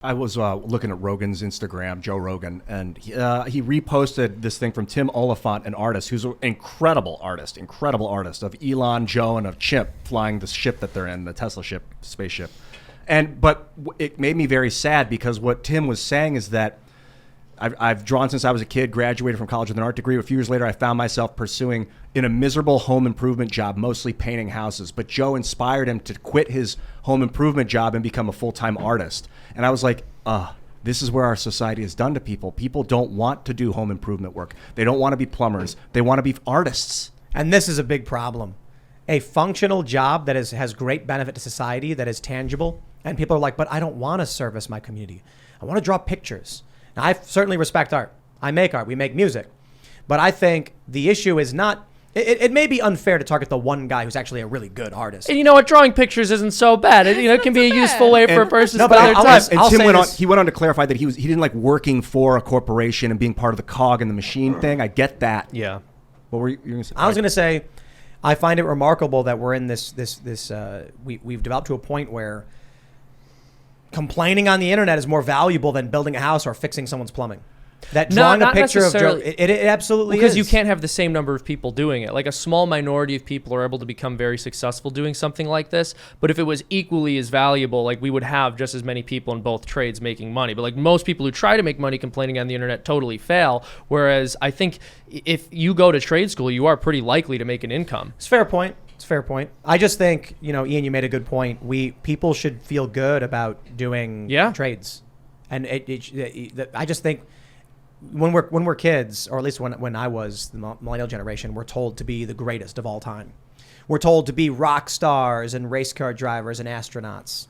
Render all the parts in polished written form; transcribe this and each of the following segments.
I was looking at Rogan's Instagram, Joe Rogan, and he reposted this thing from Tim Oliphant, an artist who's an incredible artist of Elon, Joe, and of Chip flying the ship that they're in, the Tesla ship, spaceship. But it made me very sad because what Tim was saying is that I've drawn since I was a kid, graduated from college with an art degree. A few years later, I found myself pursuing in a miserable home improvement job, mostly painting houses. But Joe inspired him to quit his home improvement job and become a full-time artist. And I was like, this is where our society is done to people. People don't want to do home improvement work. They don't want to be plumbers. They want to be artists. And this is a big problem. A functional job that has great benefit to society, that is tangible. And people are like, but I don't want to service my community. I want to draw pictures. Now, I certainly respect art. I make art. We make music. But I think the issue is not... It may be unfair to target the one guy who's actually a really good artist. And you know what? Drawing pictures isn't so bad. It can be a useful way for a person to spend their time. And Tim he went on to clarify that he didn't like working for a corporation and being part of the cog in the machine thing. I get that. Yeah. What were you going to say? I was going to say, I find it remarkable that we're in this we've developed to a point where complaining on the internet is more valuable than building a house or fixing someone's plumbing. That drawing a picture of Joe, it absolutely is. Because you can't have the same number of people doing it. Like a small minority of people are able to become very successful doing something like this. But if it was equally as valuable, like we would have just as many people in both trades making money. But like most people who try to make money complaining on the internet totally fail. Whereas I think if you go to trade school, you are pretty likely to make an income. It's a fair point. I just think, Ian, you made a good point. People should feel good about doing trades. And I just think when we're kids, or at least when I was the millennial generation, we're told to be the greatest of all time. We're told to be rock stars and race car drivers and astronauts.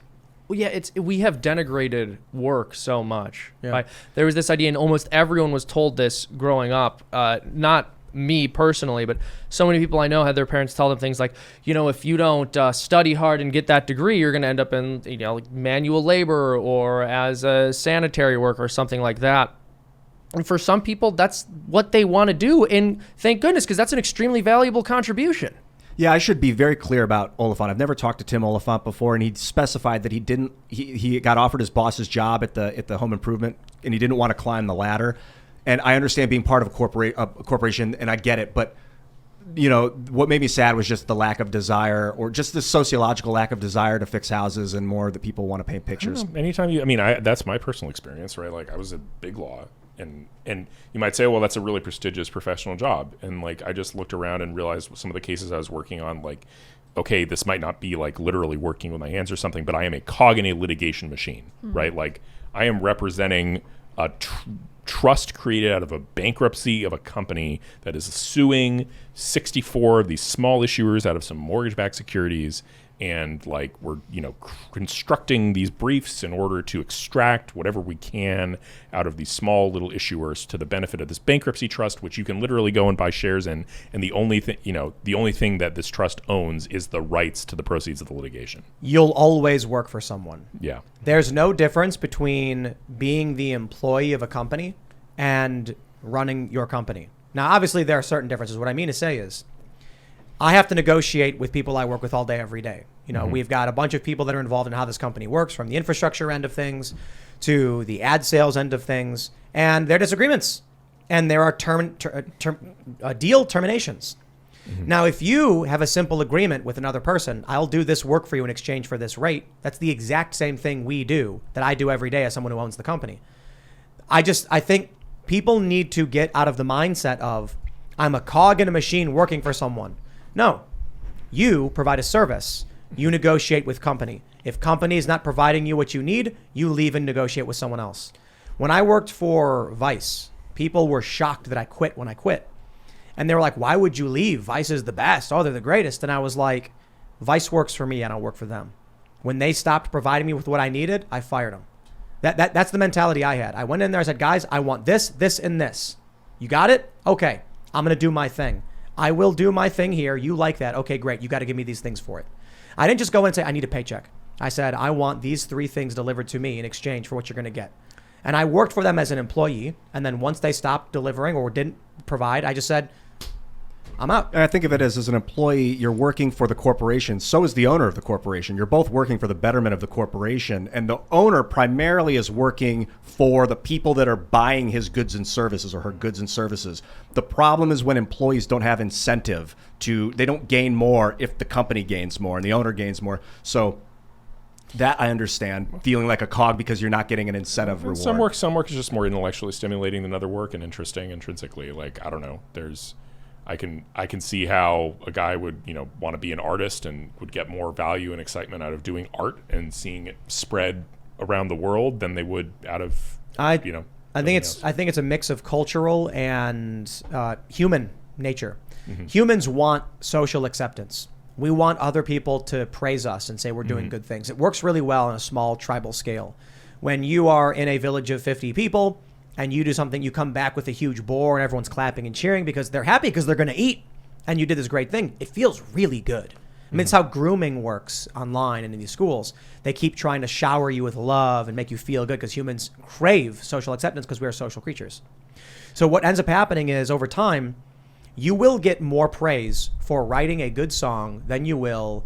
Well, yeah, we have denigrated work so much. Yeah. Right? There was this idea, and almost everyone was told this growing up. Not me personally, but so many people I know had their parents tell them things like, if you don't study hard and get that degree, you're going to end up in like manual labor or as a sanitary worker or something like that. And for some people, that's what they want to do. And thank goodness, because that's an extremely valuable contribution. Yeah, I should be very clear about Oliphant. I've never talked to Tim Oliphant before, and he specified that he got offered his boss's job at the home improvement, and he didn't want to climb the ladder. And I understand being part of a corporation, and I get it. But, what made me sad was just the lack of desire, or just the sociological lack of desire to fix houses, and more that people want to paint pictures. Anytime that's my personal experience, right? Like I was at Big Law. And you might say, well, that's a really prestigious professional job. And like, I just looked around and realized some of the cases I was working on, like, okay, this might not be like literally working with my hands or something, but I am a cog in a litigation machine, right? Like I am representing a trust created out of a bankruptcy of a company that is suing 64 of these small issuers out of some mortgage-backed securities. And like we're, constructing these briefs in order to extract whatever we can out of these small little issuers to the benefit of this bankruptcy trust, which you can literally go and buy shares in. And the only thing that this trust owns is the rights to the proceeds of the litigation. You'll always work for someone. Yeah. There's no difference between being the employee of a company and running your company. Now, obviously, there are certain differences. What I mean to say is, I have to negotiate with people I work with all day, every day. We've got a bunch of people that are involved in how this company works, from the infrastructure end of things to the ad sales end of things, and there are disagreements, and there are deal terminations. Mm-hmm. Now, if you have a simple agreement with another person, I'll do this work for you in exchange for this rate. That's the exact same thing that I do every day as someone who owns the company. I think people need to get out of the mindset of, I'm a cog in a machine working for someone. No, you provide a service. You negotiate with company. If company is not providing you what you need, you leave and negotiate with someone else. When I worked for Vice, people were shocked that I quit when I quit. And they were like, why would you leave? Vice is the best. Oh, they're the greatest. And I was like, Vice works for me and I'll work for them. When they stopped providing me with what I needed, I fired them. That's the mentality I had. I went in there, I said, guys, I want this, this, and this. You got it? Okay, I'm going to do my thing. I will do my thing here. You like that? Okay, great. You got to give me these things for it. I didn't just go in and say, I need a paycheck. I said, I want these 3 things delivered to me in exchange for what you're going to get. And I worked for them as an employee. And then once they stopped delivering or didn't provide, I just said, I'm out. And I think of it as an employee, you're working for the corporation. So is the owner of the corporation. You're both working for the betterment of the corporation. And the owner primarily is working for the people that are buying his goods and services or her goods and services. The problem is when employees don't have incentive they don't gain more if the company gains more and the owner gains more. So that I understand, feeling like a cog because you're not getting an incentive reward. Some work is just more intellectually stimulating than other work and interesting intrinsically. Like, I don't know, I can see how a guy would, want to be an artist and would get more value and excitement out of doing art and seeing it spread around the world than they would out of, I think it's a mix of cultural and human nature. Mm-hmm. Humans want social acceptance. We want other people to praise us and say we're doing good things. It works really well on a small tribal scale. When you are in a village of 50 people and you do something, you come back with a huge boar and everyone's clapping and cheering because they're happy because they're going to eat and you did this great thing. It feels really good. I mean, it's how grooming works online and in these schools. They keep trying to shower you with love and make you feel good because humans crave social acceptance because we are social creatures. So what ends up happening is over time, you will get more praise for writing a good song than you will,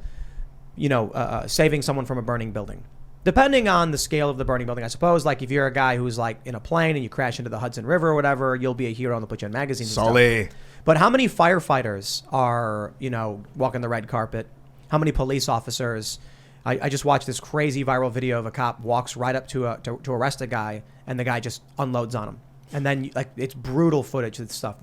saving someone from a burning building. Depending on the scale of the burning building, I suppose, like if you're a guy who's like in a plane and you crash into the Hudson River or whatever, you'll be a hero and they'll put you in magazines and stuff. But how many firefighters are, walking the red carpet? How many police officers? I just watched this crazy viral video of a cop walks right up to arrest a guy and the guy just unloads on him. And then it's brutal footage of stuff.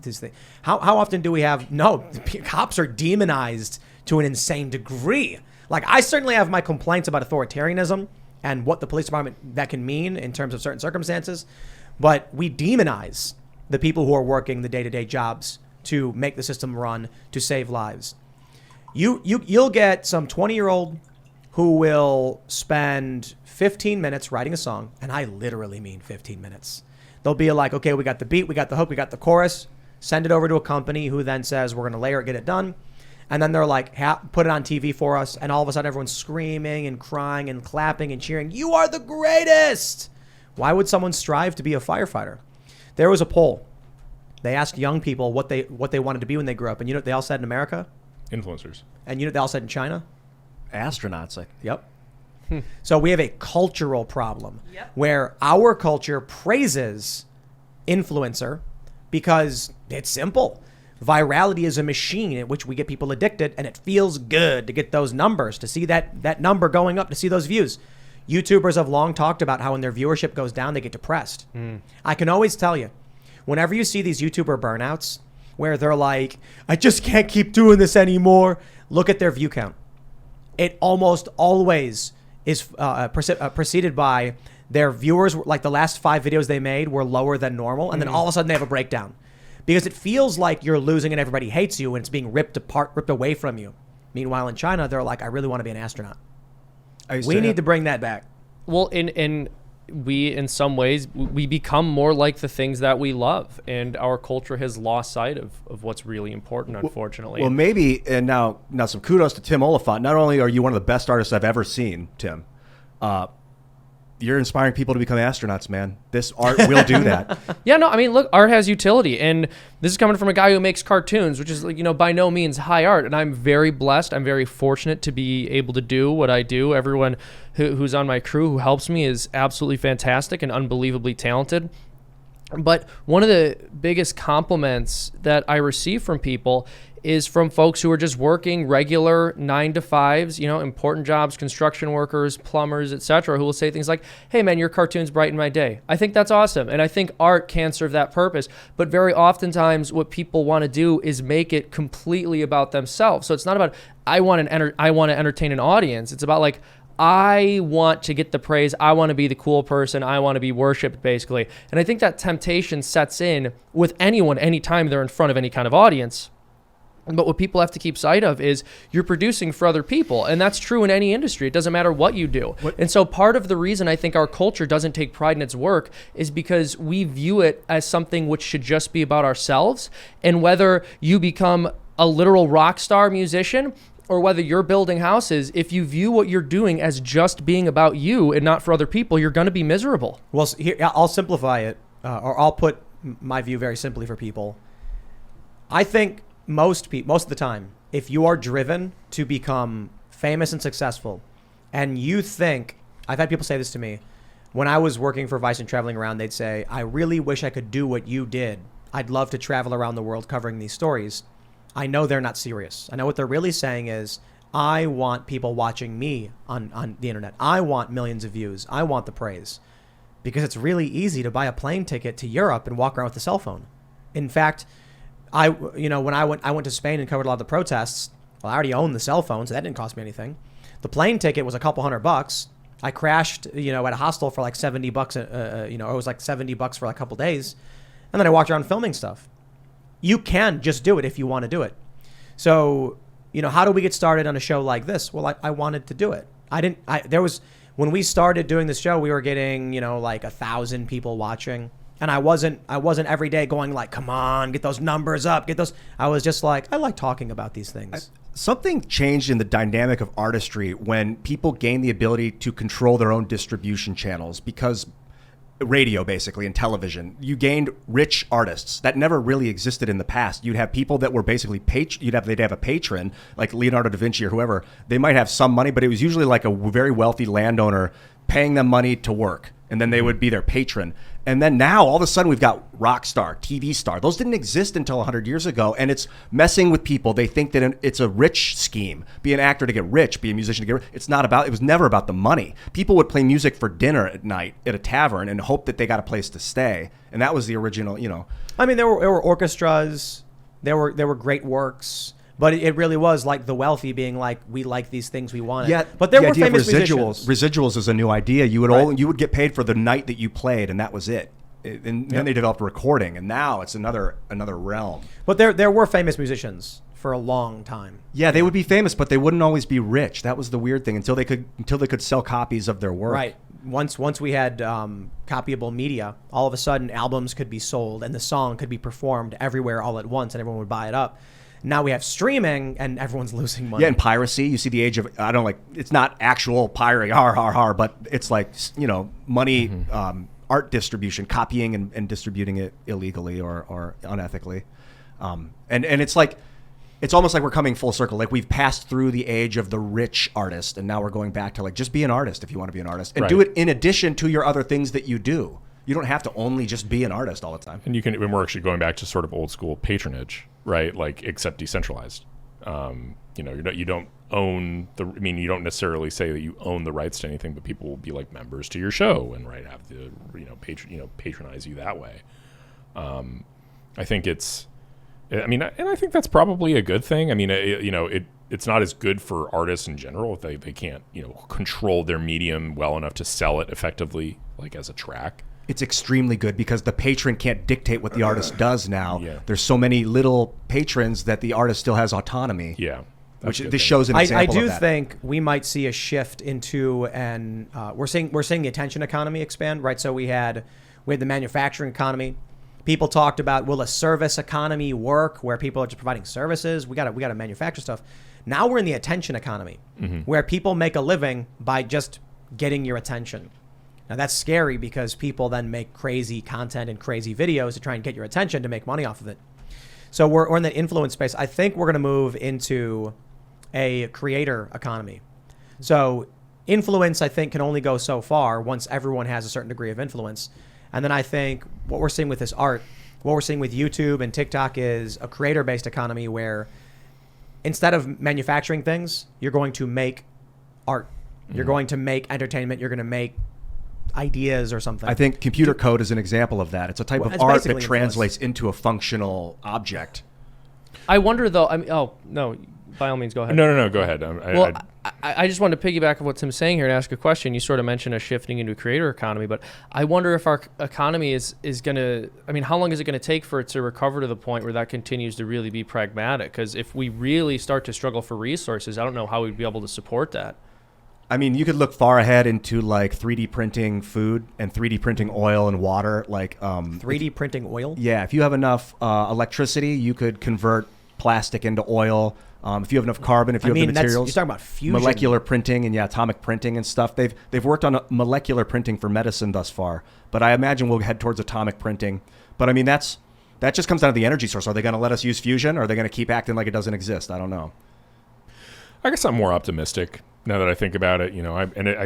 How often do we have? No, cops are demonized to an insane degree. Like I certainly have my complaints about authoritarianism and what the police department that can mean in terms of certain circumstances, but we demonize the people who are working the day-to-day jobs to make the system run, to save lives. You'll get some 20-year-old who will spend 15 minutes writing a song, and I literally mean 15 minutes. They'll be like, okay, we got the beat, we got the hook, we got the chorus, send it over to a company who then says, we're going to layer it, get it done. And then they're like, put it on TV for us. And all of a sudden, everyone's screaming and crying and clapping and cheering. You are the greatest. Why would someone strive to be a firefighter? There was a poll. They asked young people what they wanted to be when they grew up. And you know what they all said in America? Influencers. And you know what they all said in China? Astronauts. Yep. So we have a cultural problem where our culture praises influencer because it's simple. Virality is a machine in which we get people addicted, and it feels good to get those numbers, to see that number going up, to see those views. YouTubers have long talked about how when their viewership goes down, they get depressed. I can always tell you, whenever you see these YouTuber burnouts where they're like, I just can't keep doing this anymore, look at their view count. It almost always is preceded by their viewers, like the last 5 videos they made were lower than normal, and then all of a sudden they have a breakdown. Because it feels like you're losing and everybody hates you and it's being ripped away from you. Meanwhile, in China, they're like, I really want to be an astronaut. We need to bring that back. Well, in some ways, we become more like the things that we love, and our culture has lost sight of what's really important, unfortunately. Well, maybe, and now some kudos to Tim Oliphant. Not only are you one of the best artists I've ever seen, Tim, you're inspiring people to become astronauts, man. This art will do that. Yeah, no, I mean, look, art has utility, and this is coming from a guy who makes cartoons, which is, by no means high art, and I'm very blessed. I'm very fortunate to be able to do what I do. Everyone who's on my crew who helps me is absolutely fantastic and unbelievably talented. But one of the biggest compliments that I receive from people is from folks who are just working regular 9-to-5s, important jobs, construction workers, plumbers, etc., who will say things like, hey man, your cartoons brighten my day. I think that's awesome. And I think art can serve that purpose. But very oftentimes what people want to do is make it completely about themselves. So it's not about, I want to entertain an audience. It's about like, I want to get the praise. I want to be the cool person. I want to be worshipped, basically. And I think that temptation sets in with anyone anytime they're in front of any kind of audience. But what people have to keep sight of is you're producing for other people. And that's true in any industry. It doesn't matter what you do. And so part of the reason I think our culture doesn't take pride in its work is because we view it as something which should just be about ourselves. And whether you become a literal rock star musician or whether you're building houses, if you view what you're doing as just being about you and not for other people, you're going to be miserable. Well, here, I'll simplify it, or I'll put my view very simply for people. I think most of the time, if you are driven to become famous and successful, and you think, I've had people say this to me, when I was working for Vice and traveling around, they'd say, I really wish I could do what you did. I'd love to travel around the world covering these stories. I know they're not serious. I know what they're really saying is, I want people watching me on the internet. I want millions of views. I want the praise. Because it's really easy to buy a plane ticket to Europe and walk around with a cell phone. In fact, when I went to Spain and covered a lot of the protests, well, I already owned the cell phone, so that didn't cost me anything. The plane ticket was a couple $100. I crashed, at a hostel for like $70, it was like $70 for like a couple days. And then I walked around filming stuff. You can just do it if you want to do it. So, how do we get started on a show like this? Well, I wanted to do it. When we started doing this show, we were getting, like 1,000 people watching. And I wasn't every day going like, come on, get those numbers up, I was just like, I like talking about these things. Something changed in the dynamic of artistry when people gained the ability to control their own distribution channels, because radio basically and television, you gained rich artists that never really existed in the past. You'd have people that were basically they'd have a patron like Leonardo da Vinci or whoever. They might have some money, but it was usually like a very wealthy landowner paying them money to work, and then they would be their patron. And then now all of a sudden we've got rock star, TV star. Those didn't exist until 100 years ago, and it's messing with people. They think that it's a rich scheme. Be an actor to get rich, be a musician to get rich. It was never about the money. People would play music for dinner at night at a tavern and hope that they got a place to stay. And that was the original, I mean, there were orchestras, there were great works. But it really was like the wealthy being like, we like these things, we want it. Yeah, but there were idea famous of musicians. Residuals is a new idea. You would Right. you would get paid for the night that you played, and that was it. And then they developed recording, and now it's another realm. But there were famous musicians for a long time. Yeah, they would be famous, but they wouldn't always be rich. That was the weird thing until they could sell copies of their work. Right. Once we had copyable media, all of a sudden albums could be sold and the song could be performed everywhere all at once, and everyone would buy it up. Now we have streaming, and everyone's losing money. Yeah, and piracy. You see the age of, it's not actual pirating, but it's like, money, art distribution, copying and distributing it illegally or unethically. And it's like, it's almost like we're coming full circle. Like we've passed through the age of the rich artist, and now we're going back to like, just be an artist if you want to be an artist, and Right. do it in addition to your other things that you do. You don't have to only just be an artist all the time. And when we're actually going back to sort of old school patronage, right? Like, except decentralized. You don't own you don't necessarily say that you own the rights to anything, but people will be like members to your show and have to, patronize you that way. I think and I think that's probably a good thing. I mean, it's not as good for artists in general if they can't, control their medium well enough to sell it effectively, like as a track. It's extremely good because the patron can't dictate what the artist does now. Yeah. There's so many little patrons that the artist still has autonomy. Yeah. Which this shows an I example do of that. think we might see a shift into we're seeing the attention economy expand, right? So we had the manufacturing economy. People talked about, will a service economy work where people are just providing services? We got to manufacture stuff. Now we're in the attention economy, where people make a living by just getting your attention. Now that's scary because people then make crazy content and crazy videos to try and get your attention to make money off of it. So we're in the influence space. I think we're going to move into a creator economy. So influence, I think, can only go so far once everyone has a certain degree of influence. And then I think what we're seeing with this art, what we're seeing with YouTube and TikTok is a creator-based economy where instead of manufacturing things, you're going to make art. You're going to make entertainment. You're going to make ideas or something. I think computer code is an example of that. It's a type of it's art that basically translates into a functional object. I wonder though. Oh no, by all means, go ahead. No, go ahead. I just wanted to piggyback on what Tim's saying here and ask a question. You sort of mentioned us shifting into a creator economy, but I wonder if our economy is going to, how long is it going to take for it to recover to the point where that continues to really be pragmatic? Because if we really start to struggle for resources, I don't know how we'd be able to support that. You could look far ahead into like 3D printing food and 3D printing oil and water. 3D printing oil? Yeah, if you have enough electricity, you could convert plastic into oil. If you have enough carbon, if you have the materials. You're talking about fusion. Molecular printing and atomic printing and stuff. They've worked on molecular printing for medicine thus far, but I imagine we'll head towards atomic printing. But That just comes down to the energy source. Are they going to let us use fusion, or are they going to keep acting like it doesn't exist? I don't know. I guess I'm more optimistic now that I think about it.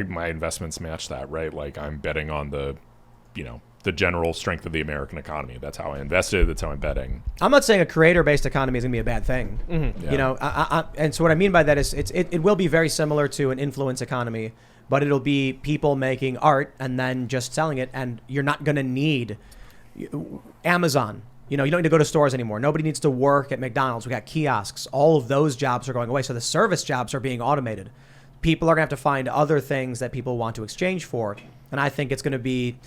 My investments match that, right? Like I'm betting on the general strength of the American economy. That's how I invested. That's how I'm betting. I'm not saying a creator-based economy is going to be a bad thing. Mm-hmm. Yeah. And so what I mean by that is it will be very similar to an influence economy, but it'll be people making art and then just selling it, and you're not going to need Amazon. You don't need to go to stores anymore. Nobody needs to work at McDonald's. We got kiosks. All of those jobs are going away. So the service jobs are being automated. People are going to have to find other things that people want to exchange for. And I think it's going to be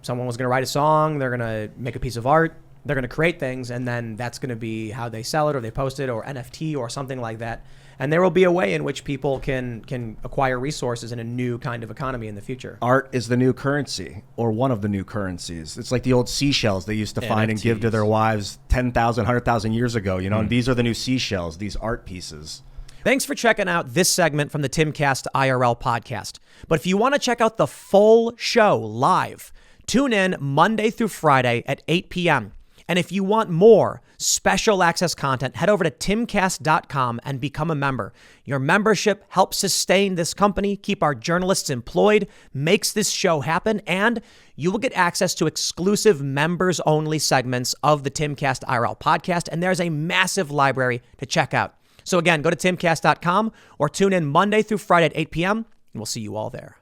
someone was going to write a song. They're going to make a piece of art. They're going to create things. And then that's going to be how they sell it, or they post it, or NFT or something like that. And there will be a way in which people can acquire resources in a new kind of economy in the future. Art is the new currency, or one of the new currencies. It's like the old seashells they used to find and give to their wives 10,000, 100,000 years ago. And these are the new seashells, these art pieces. Thanks for checking out this segment from the Timcast IRL podcast. But if you want to check out the full show live, tune in Monday through Friday at 8 p.m. And if you want more special access content, head over to timcast.com and become a member. Your membership helps sustain this company, keep our journalists employed, makes this show happen, and you will get access to exclusive members-only segments of the Timcast IRL podcast, and there's a massive library to check out. So again, go to timcast.com or tune in Monday through Friday at 8 p.m., and we'll see you all there.